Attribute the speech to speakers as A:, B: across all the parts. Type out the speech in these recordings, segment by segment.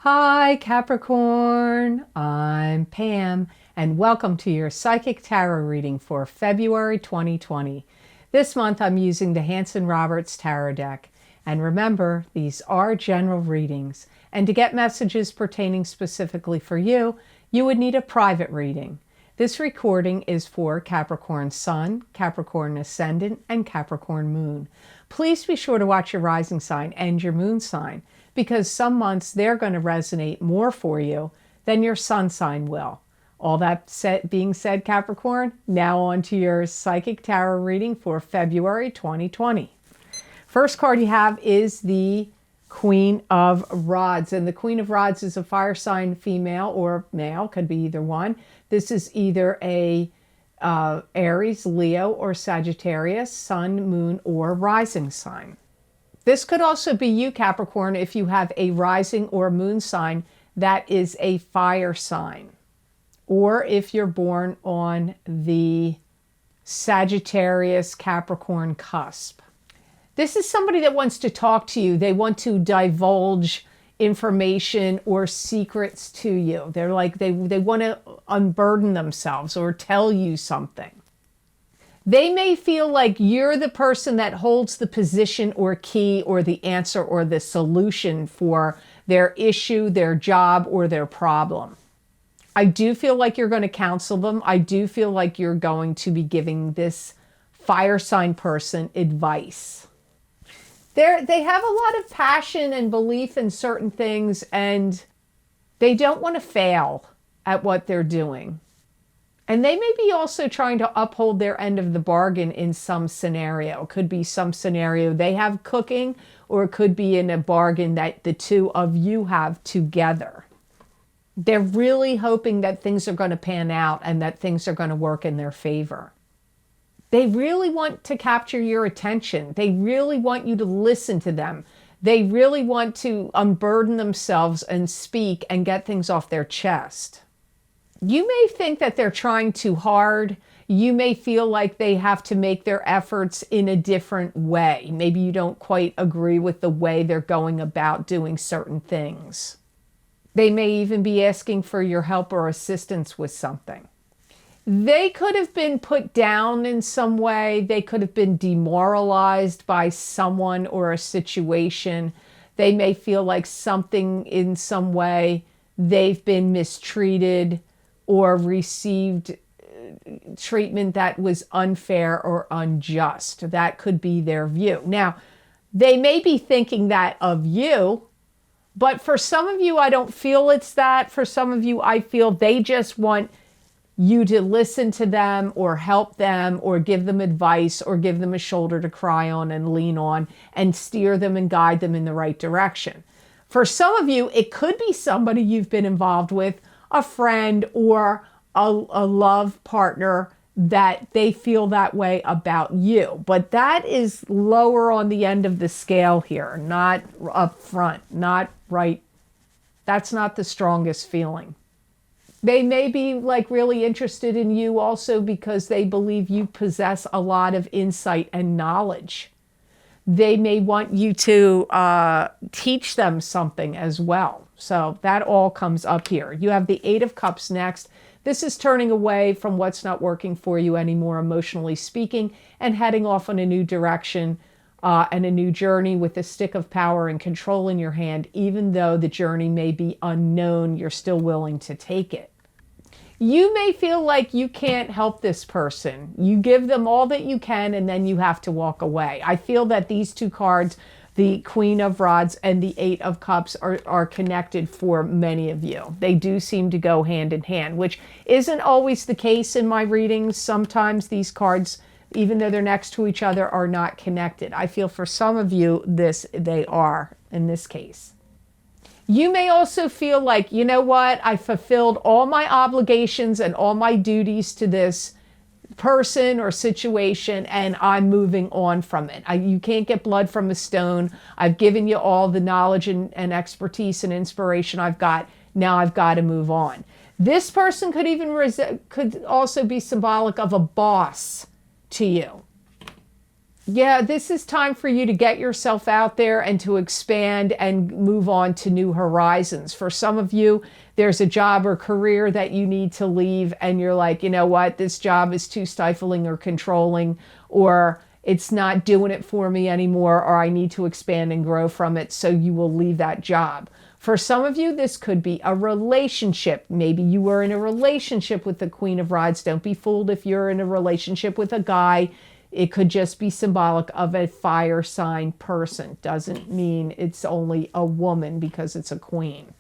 A: Hi Capricorn, I'm Pam and welcome to your Psychic Tarot reading for February 2020. This month I'm using the Hanson-Roberts Tarot deck. And remember, these are general readings. And to get messages pertaining specifically for you, you would need a private reading. This recording is for Capricorn Sun, Capricorn Ascendant, and Capricorn Moon. Please be sure to watch your rising sign and your moon sign, because some months they're going to resonate more for you than your sun sign will. All that being said, Capricorn, now on to your Psychic Tarot reading for February 2020. First card you have is the Queen of Rods. And the Queen of Rods is a fire sign, female or male, could be either one. This is either a Aries, Leo, or Sagittarius, sun, moon, or rising sign. This could also be you, Capricorn, if you have a rising or moon sign that is a fire sign, or if you're born on the Sagittarius Capricorn cusp. This is somebody that wants to talk to you. They want to divulge information or secrets to you. They're like, they want to unburden themselves or tell you something. They may feel like you're the person that holds the position or key or the answer or the solution for their issue, their job, or their problem. I do feel like you're going to counsel them. I do feel like you're going to be giving this fire sign person advice. They have a lot of passion and belief in certain things, and they don't want to fail at what they're doing. And they may be also trying to uphold their end of the bargain in some scenario. It could be some scenario they have cooking, or it could be in a bargain that the two of you have together. They're really hoping that things are going to pan out and that things are going to work in their favor. They really want to capture your attention. They really want you to listen to them. They really want to unburden themselves and speak and get things off their chest. You may think that they're trying too hard. You may feel like they have to make their efforts in a different way. Maybe you don't quite agree with the way they're going about doing certain things. They may even be asking for your help or assistance with something. They could have been put down in some way. They could have been demoralized by someone or a situation. They may feel like something in some way they've been mistreated or received treatment that was unfair or unjust. That could be their view. Now, they may be thinking that of you, but for some of you, I don't feel it's that. For some of you, I feel they just want you to listen to them or help them or give them advice or give them a shoulder to cry on and lean on and steer them and guide them in the right direction. For some of you, it could be somebody you've been involved with, a friend or a love partner, that they feel that way about you. But that is lower on the end of the scale here, not up front, not right. That's not the strongest feeling. They may be like really interested in you also because they believe you possess a lot of insight and knowledge. They may want you to teach them something as well. So that all comes up here. You have the Eight of Cups next. This is turning away from what's not working for you anymore, emotionally speaking, and heading off on a new direction and a new journey with the stick of power and control in your hand. Even though the journey may be unknown, you're still willing to take it. You may feel like you can't help this person. You give them all that you can and then you have to walk away. I feel that these two cards, the Queen of Rods and the Eight of Cups, are connected for many of you. They do seem to go hand in hand, which isn't always the case in my readings. Sometimes these cards, even though they're next to each other, are not connected. I feel for some of you, they are in this case. You may also feel like, you know what, I fulfilled all my obligations and all my duties to this person or situation, and I'm moving on from it. You can't get blood from a stone. I've given you all the knowledge and expertise and inspiration I've got. Now I've got to move on. This person could also be symbolic of a boss to you. Yeah, this is time for you to get yourself out there and to expand and move on to new horizons. For some of you, there's a job or career that you need to leave, and you're like, you know what, this job is too stifling or controlling, or it's not doing it for me anymore, or I need to expand and grow from it. So you will leave that job. For some of you, this could be a relationship. Maybe you were in a relationship with the Queen of Rods. Don't be fooled if you're in a relationship with a guy. It could just be symbolic of a fire sign person. Doesn't mean it's only a woman because it's a queen.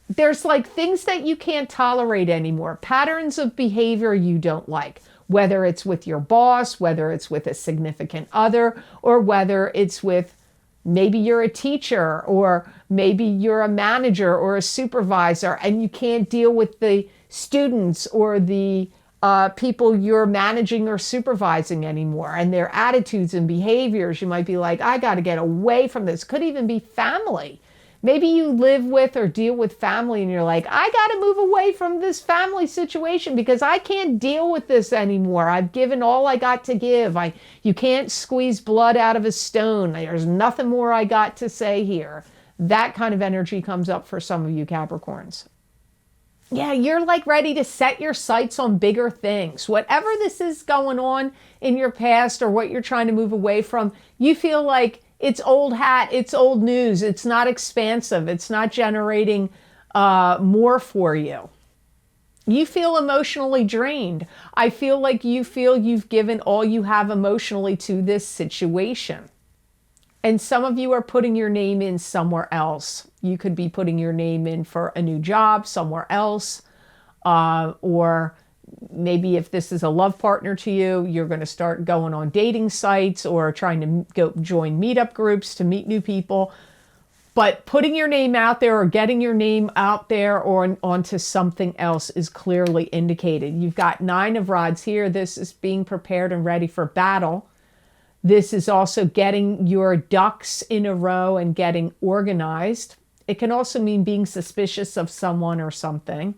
A: There's like things that you can't tolerate anymore. Patterns of behavior you don't like. Whether it's with your boss, whether it's with a significant other, or whether it's with maybe you're a teacher, or maybe you're a manager or a supervisor, and you can't deal with the students or the people you're managing or supervising anymore, and their attitudes and behaviors. You might be like, I got to get away from this. Could even be family. Maybe you live with or deal with family and you're like, I got to move away from this family situation because I can't deal with this anymore. I've given all I got to give. You can't squeeze blood out of a stone. There's nothing more I got to say here. That kind of energy comes up for some of you Capricorns. Yeah, you're like ready to set your sights on bigger things. Whatever this is going on in your past or what you're trying to move away from, you feel like it's old hat, it's old news, it's not expansive, it's not generating more for you. You feel emotionally drained. I feel like you feel you've given all you have emotionally to this situation. And some of you are putting your name in somewhere else. You could be putting your name in for a new job somewhere else. Or maybe if this is a love partner to you, you're going to start going on dating sites or trying to go join meetup groups to meet new people. But putting your name out there or getting your name out there or onto something else is clearly indicated. You've got 9 of Rods here. This is being prepared and ready for battle. This is also getting your ducks in a row and getting organized. It can also mean being suspicious of someone or something.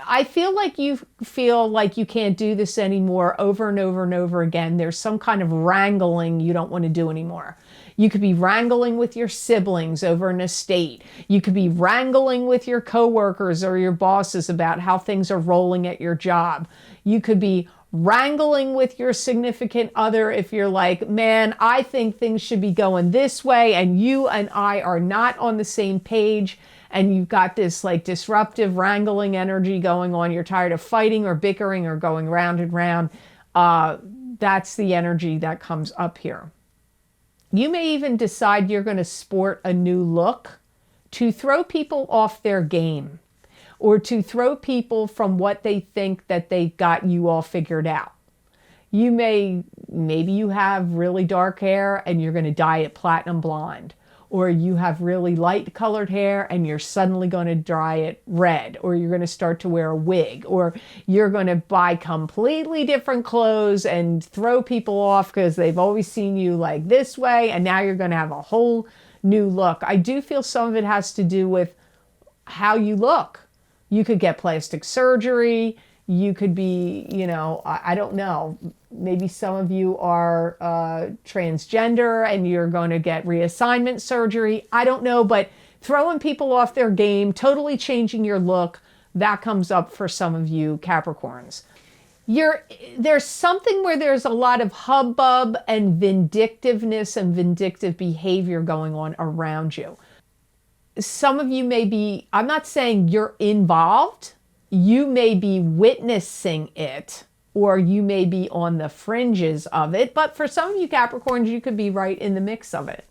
A: I feel like you can't do this anymore over and over and over again. There's some kind of wrangling you don't want to do anymore. You could be wrangling with your siblings over an estate. You could be wrangling with your coworkers or your bosses about how things are rolling at your job. You could be wrangling with your significant other if you're like, man, I think things should be going this way and you and I are not on the same page, and you've got this like disruptive wrangling energy going on. You're tired of fighting or bickering or going round and round. That's the energy that comes up here. You may even decide you're going to sport a new look to throw people off their game, or to throw people from what they think that they've got you all figured out. Maybe you have really dark hair and you're going to dye it platinum blonde, or you have really light colored hair and you're suddenly going to dye it red, or you're going to start to wear a wig, or you're going to buy completely different clothes and throw people off because they've always seen you like this way, and now you're going to have a whole new look. I do feel some of it has to do with how you look. You could get plastic surgery. You could be, I don't know. Maybe some of you are transgender and you're going to get reassignment surgery. I don't know, but throwing people off their game, totally changing your look, that comes up for some of you Capricorns. There's something where there's a lot of hubbub and vindictiveness and vindictive behavior going on around you. Some of you may be, I'm not saying you're involved, you may be witnessing it, or you may be on the fringes of it, but for some of you Capricorns, you could be right in the mix of it.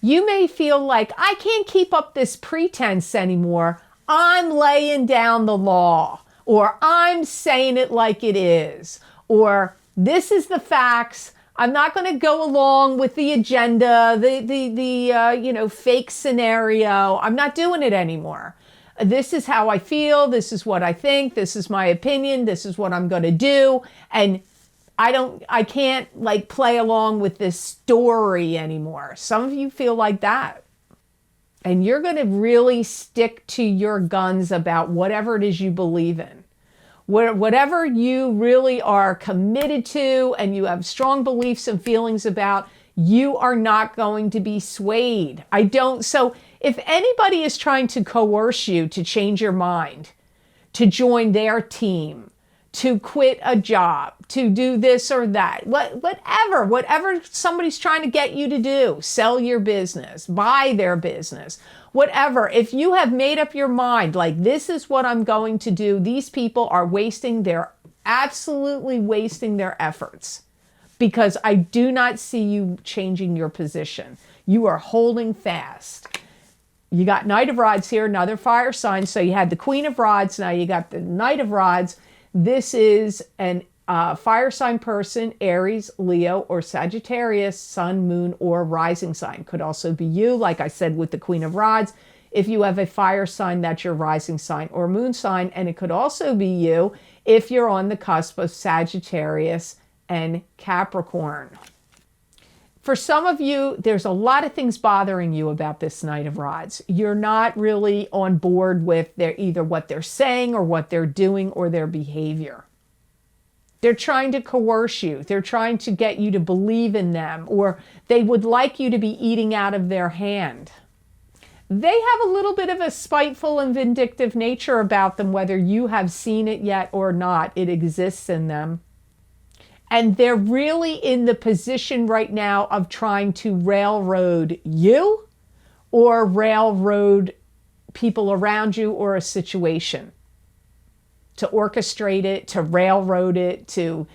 A: You may feel like, I can't keep up this pretense anymore. I'm laying down the law, or I'm saying it like it is, or this is the facts. I'm not going to go along with the agenda, the fake scenario. I'm not doing it anymore. This is how I feel. This is what I think. This is my opinion. This is what I'm going to do. And I can't like play along with this story anymore. Some of you feel like that. And you're going to really stick to your guns about whatever it is you believe in. Whatever you really are committed to and you have strong beliefs and feelings about, you are not going to be swayed. So if anybody is trying to coerce you to change your mind, to join their team, to quit a job, to do this or that, whatever somebody's trying to get you to do, sell your business, buy their business, whatever. If you have made up your mind, like, this is what I'm going to do, these people are absolutely wasting their efforts, because I do not see you changing your position. You are holding fast. You got Knight of Rods here, another fire sign. So you had the Queen of Rods, now you got the Knight of Rods. This is an fire sign person, Aries, Leo, or Sagittarius, sun, moon, or rising sign. Could also be you, like I said with the Queen of Rods. If you have a fire sign, that's your rising sign or moon sign. And it could also be you if you're on the cusp of Sagittarius and Capricorn. For some of you, there's a lot of things bothering you about this Knight of Rods. You're not really on board with either what they're saying or what they're doing or their behavior. They're trying to coerce you. They're trying to get you to believe in them, or they would like you to be eating out of their hand. They have a little bit of a spiteful and vindictive nature about them, whether you have seen it yet or not. It exists in them. And they're really in the position right now of trying to railroad you or railroad people around you or a situation. To orchestrate it, to railroad it, to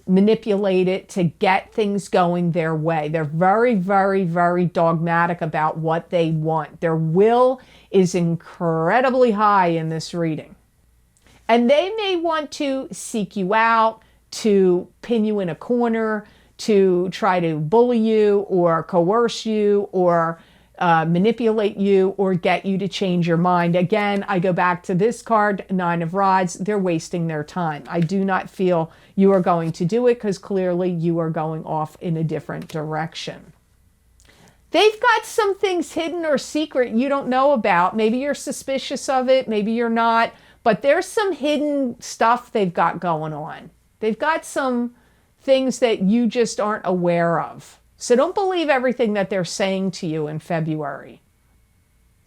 A: manipulate it, to get things going their way. They're very, very, very dogmatic about what they want. Their will is incredibly high in this reading. And they may want to seek you out, to pin you in a corner, to try to bully you or coerce you or manipulate you or get you to change your mind. Again, I go back to this card, Nine of Rods. They're wasting their time. I do not feel you are going to do it, because clearly you are going off in a different direction. They've got some things hidden or secret you don't know about. Maybe you're suspicious of it, maybe you're not, but there's some hidden stuff they've got going on. They've got some things that you just aren't aware of. So don't believe everything that they're saying to you in February.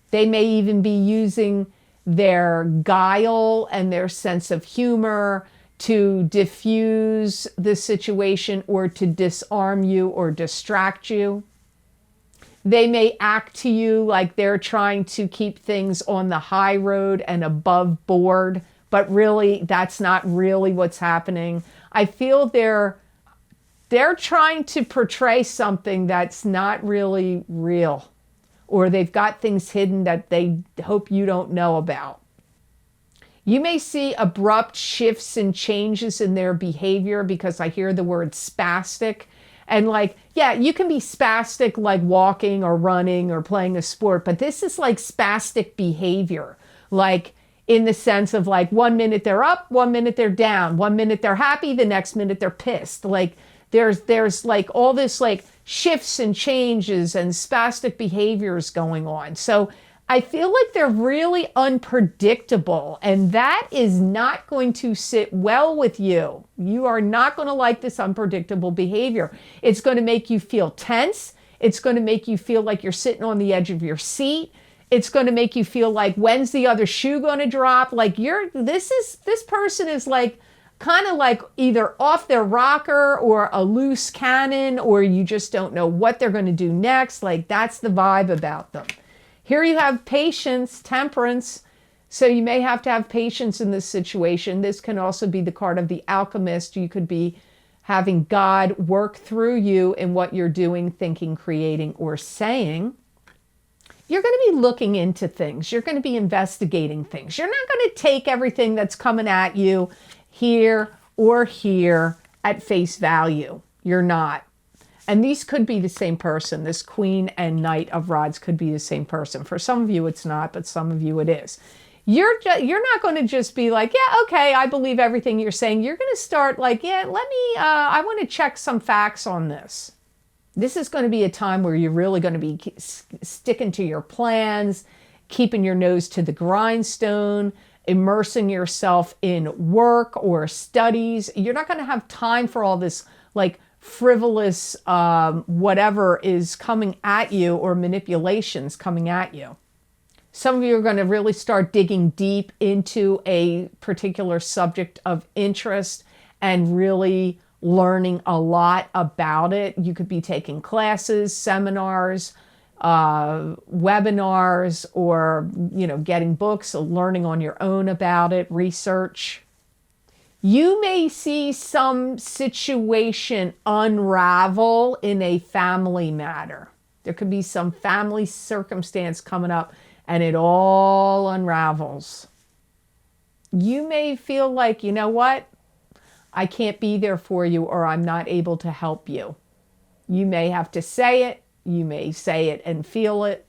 A: They may even be using their guile and their sense of humor to diffuse the situation or to disarm you or distract you. They may act to you like they're trying to keep things on the high road and above board, but really that's not really what's happening. I feel they're trying to portray something that's not really real, or they've got things hidden that they hope you don't know about. You may see abrupt shifts and changes in their behavior, because I hear the word spastic. And like, yeah, you can be spastic like walking or running or playing a sport, but this is like spastic behavior. Like in the sense of like 1 minute they're up, 1 minute they're down, 1 minute they're happy, the next minute they're pissed. Like there's like all this like shifts and changes and spastic behaviors going on. So I feel like they're really unpredictable, and that is not going to sit well with you. You are not going to like this unpredictable behavior. It's going to make you feel tense. It's going to make you feel like you're sitting on the edge of your seat. It's going to make you feel like, when's the other shoe going to drop? Like this person is like kind of like either off their rocker or a loose cannon, or you just don't know what they're going to do next. Like that's the vibe about them. Here you have patience, temperance. So you may have to have patience in this situation. This can also be the card of the alchemist. You could be having God work through you in what you're doing, thinking, creating, or saying. You're going to be looking into things. You're going to be investigating things. You're not going to take everything that's coming at you here or here at face value. You're not. And these could be the same person. This Queen and Knight of Rods could be the same person. For some of you, it's not, but some of you it is. You're not going to just be like, yeah, okay, I believe everything you're saying. You're going to start like, yeah, I want to check some facts on this. This is going to be a time where you're really going to be sticking to your plans, keeping your nose to the grindstone. immersing yourself in work or studies. You're not going to have time for all this like frivolous whatever is coming at you, or manipulations coming at you. Some of you are going to really start digging deep into a particular subject of interest and really learning a lot about it. You could be taking classes, seminars, webinars, or, getting books, learning on your own about it, research. You may see some situation unravel in a family matter. There could be some family circumstance coming up and it all unravels. You may feel like, you know what? I can't be there for you, or I'm not able to help you. You may have to say it. You may say it and feel it.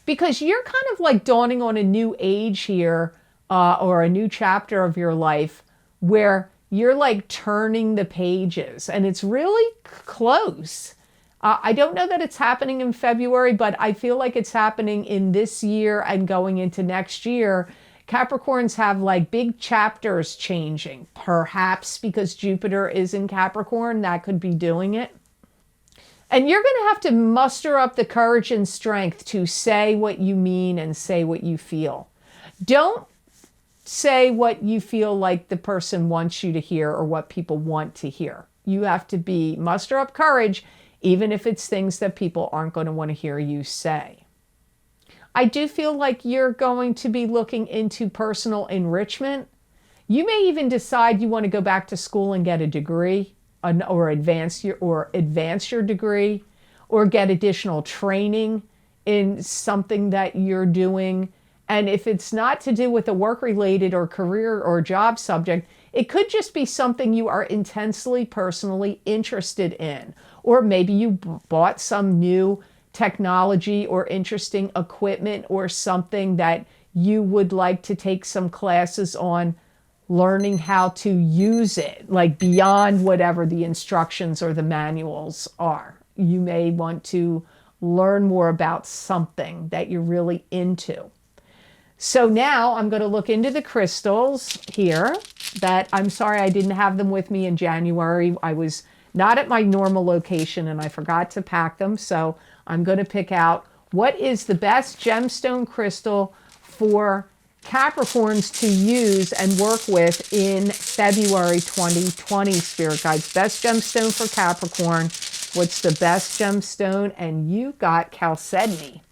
A: Because you're kind of like dawning on a new age here, or a new chapter of your life, where you're like turning the pages, and it's really close. I don't know that it's happening in February, but I feel like it's happening in this year and going into next year. Capricorns have like big chapters changing, perhaps because Jupiter is in Capricorn. That could be doing it. And you're going to have to muster up the courage and strength to say what you mean and say what you feel. Don't say what you feel like the person wants you to hear or what people want to hear. You have to muster up courage, even if it's things that people aren't going to want to hear you say. I do feel like you're going to be looking into personal enrichment. You may even decide you want to go back to school and get a degree, or advance your degree, or get additional training in something that you're doing. And if it's not to do with a work-related or career or job subject, it could just be something you are intensely personally interested in. Or maybe you bought some new technology or interesting equipment or something that you would like to take some classes on, learning how to use it, like beyond whatever the instructions or the manuals are. You may want to learn more about something that you're really into. So now I'm going to look into the crystals here that, I'm sorry I didn't have them with me in January. I was not at my normal location and I forgot to pack them. So I'm going to pick out what is the best gemstone crystal for Capricorns to use and work with in February 2020, Spirit Guides. Best gemstone for Capricorn. What's the best gemstone? And you got chalcedony.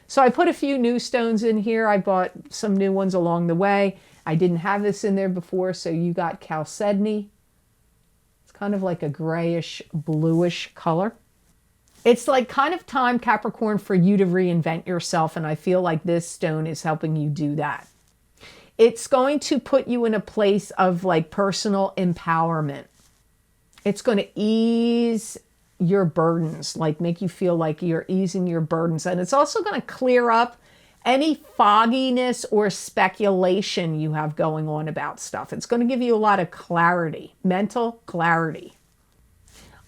A: So I put a few new stones in here. I bought some new ones along the way. I didn't have this in there before, so you got chalcedony. It's kind of like a grayish, bluish color. It's like kind of time, Capricorn, for you to reinvent yourself, and I feel like this stone is helping you do that. It's going to put you in a place of like personal empowerment. It's going to ease your burdens, like make you feel like you're easing your burdens. And it's also going to clear up any fogginess or speculation you have going on about stuff. It's going to give you a lot of clarity, mental clarity.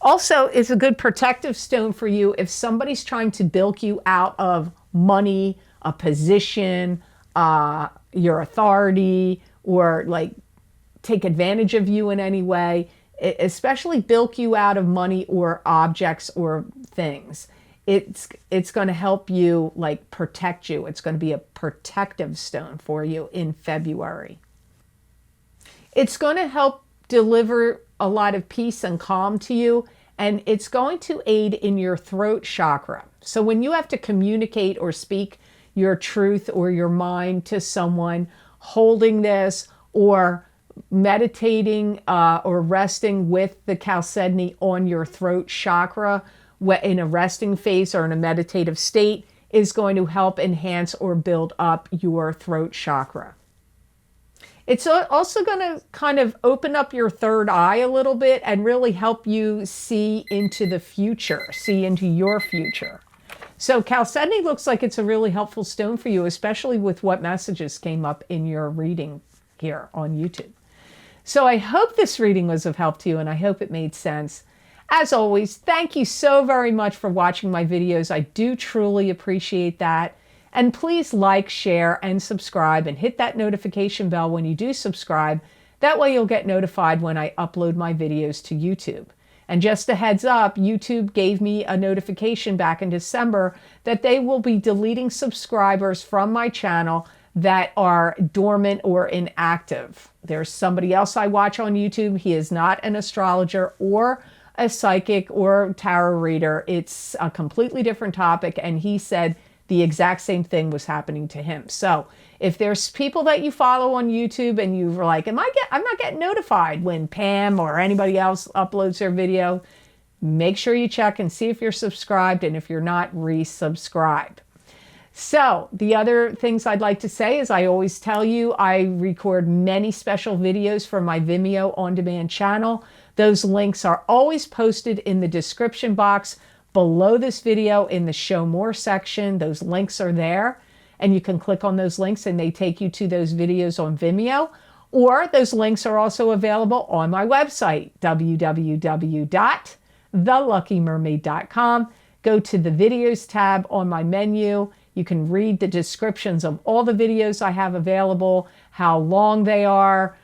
A: Also, it's a good protective stone for you if somebody's trying to bilk you out of money, a position, your authority, or like take advantage of you in any way, especially bilk you out of money or objects or things. It's going to help you like protect you. It's going to be a protective stone for you in February. It's going to help deliver a lot of peace and calm to you, and it's going to aid in your throat chakra. So when you have to communicate or speak your truth or your mind to someone, holding this or meditating or resting with the chalcedony on your throat chakra in a resting phase or in a meditative state is going to help enhance or build up your throat chakra. It's also going to kind of open up your third eye a little bit and really help you see into the future, see into your future. So chalcedony looks like it's a really helpful stone for you, especially with what messages came up in your reading here on YouTube. So I hope this reading was of help to you, and I hope it made sense. As always, thank you so very much for watching my videos. I do truly appreciate that. And please like, share, and subscribe, and hit that notification bell when you do subscribe. That way you'll get notified when I upload my videos to YouTube. And just a heads up, YouTube gave me a notification back in December that they will be deleting subscribers from my channel that are dormant or inactive. There's somebody else I watch on YouTube. He is not an astrologer or a psychic or tarot reader. It's a completely different topic, and he said the exact same thing was happening to him. So if there's people that you follow on YouTube and you're like, I'm not getting notified when Pam or anybody else uploads their video, make sure you check and see if you're subscribed, and if you're not, resubscribe. So the other things I'd like to say is, I always tell you, I record many special videos for my Vimeo on-demand channel. Those links are always posted in the description box below this video in the Show More section. Those links are there, and you can click on those links and they take you to those videos on Vimeo. Or those links are also available on my website, www.theluckymermaid.com. Go to the Videos tab on my menu. You can read the descriptions of all the videos I have available, how long they are,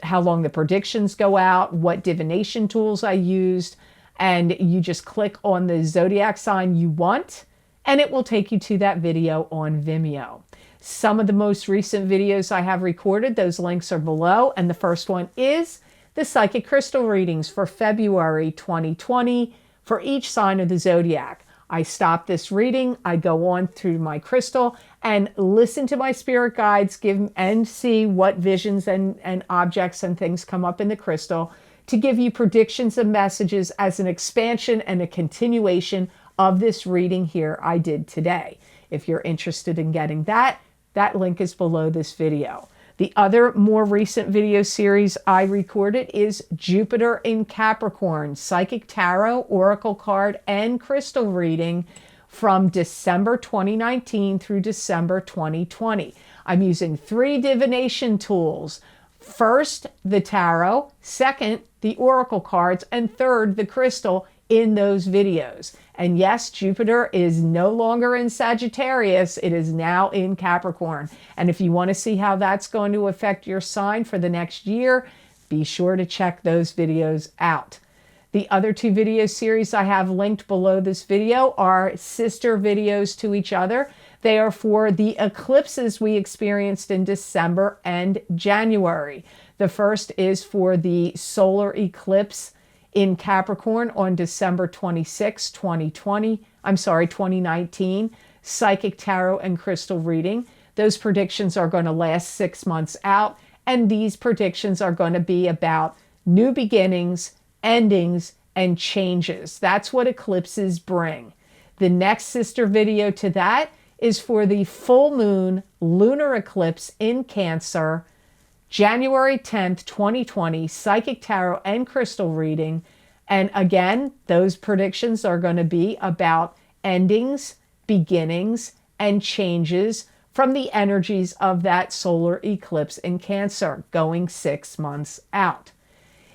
A: how long the predictions go out, what divination tools I used, and you just click on the zodiac sign you want, and it will take you to that video on Vimeo. Some of the most recent videos I have recorded, those links are below, and the first one is the Psychic Crystal readings for February 2020 for each sign of the zodiac. I stop this reading, I go on through my crystal and listen to my spirit guides and see what visions and objects and things come up in the crystal to give you predictions and messages as an expansion and a continuation of this reading here I did today. If you're interested in getting that, that link is below this video. The other more recent video series I recorded is Jupiter in Capricorn, Psychic Tarot, Oracle Card, and Crystal Reading from December 2019 through December 2020. I'm using 3 divination tools. First, the tarot. Second, the oracle cards. And third, the crystal in those videos. And yes, Jupiter is no longer in Sagittarius. It is now in Capricorn. And if you want to see how that's going to affect your sign for the next year, be sure to check those videos out. The other 2 video series I have linked below this video are sister videos to each other. They are for the eclipses we experienced in December and January. The first is for the solar eclipse in Capricorn on December 26, 2019, Psychic Tarot and Crystal Reading. Those predictions are going to last 6 months out, and these predictions are going to be about new beginnings, endings, and changes. That's what eclipses bring. The next sister video to that is for the full moon lunar eclipse in Cancer, January 10th, 2020, Psychic Tarot and Crystal Reading. And again, those predictions are going to be about endings, beginnings, and changes from the energies of that solar eclipse in Cancer going 6 months out.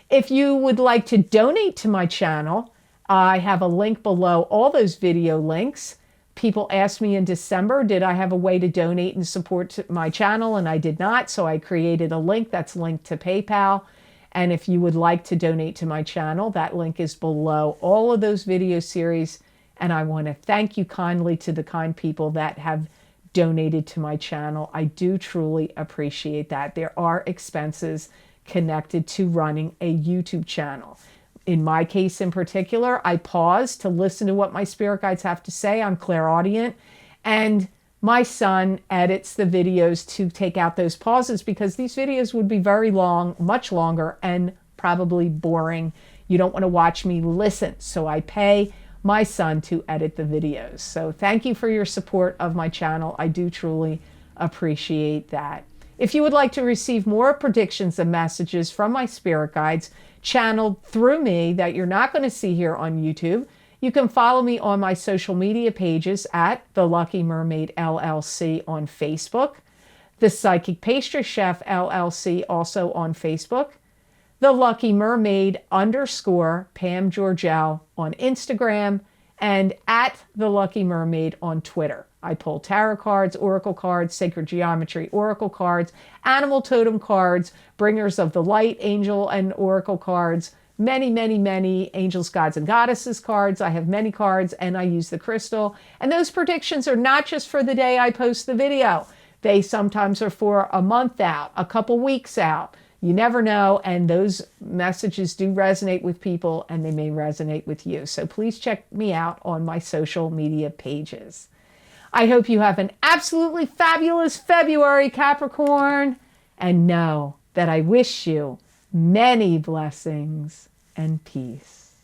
A: If you would like to donate to my channel, I have a link below all those video links. People asked me in December, did I have a way to donate and support my channel? And I did not, so I created a link that's linked to PayPal. And if you would like to donate to my channel, that link is below all of those video series. And I want to thank you kindly to the kind people that have donated to my channel. I do truly appreciate that. There are expenses connected to running a YouTube channel. In my case in particular, I pause to listen to what my spirit guides have to say. I'm clairaudient, and my son edits the videos to take out those pauses because these videos would be very long, much longer, and probably boring. You don't want to watch me listen, so I pay my son to edit the videos. So thank you for your support of my channel. I do truly appreciate that. If you would like to receive more predictions and messages from my spirit guides channeled through me that you're not going to see here on YouTube, you can follow me on my social media pages at The Lucky Mermaid LLC on Facebook, The Psychic Pastry Chef LLC also on Facebook, The Lucky Mermaid _ Pam Georgel on Instagram, and at The Lucky Mermaid on Twitter. I pull tarot cards, oracle cards, sacred geometry oracle cards, animal totem cards, bringers of the light, angel and oracle cards, many, many, many angels, gods, and goddesses cards. I have many cards, and I use the crystal. And those predictions are not just for the day I post the video. They sometimes are for a month out, a couple weeks out. You never know, and those messages do resonate with people, and they may resonate with you. So please check me out on my social media pages. I hope you have an absolutely fabulous February, Capricorn, and know that I wish you many blessings and peace.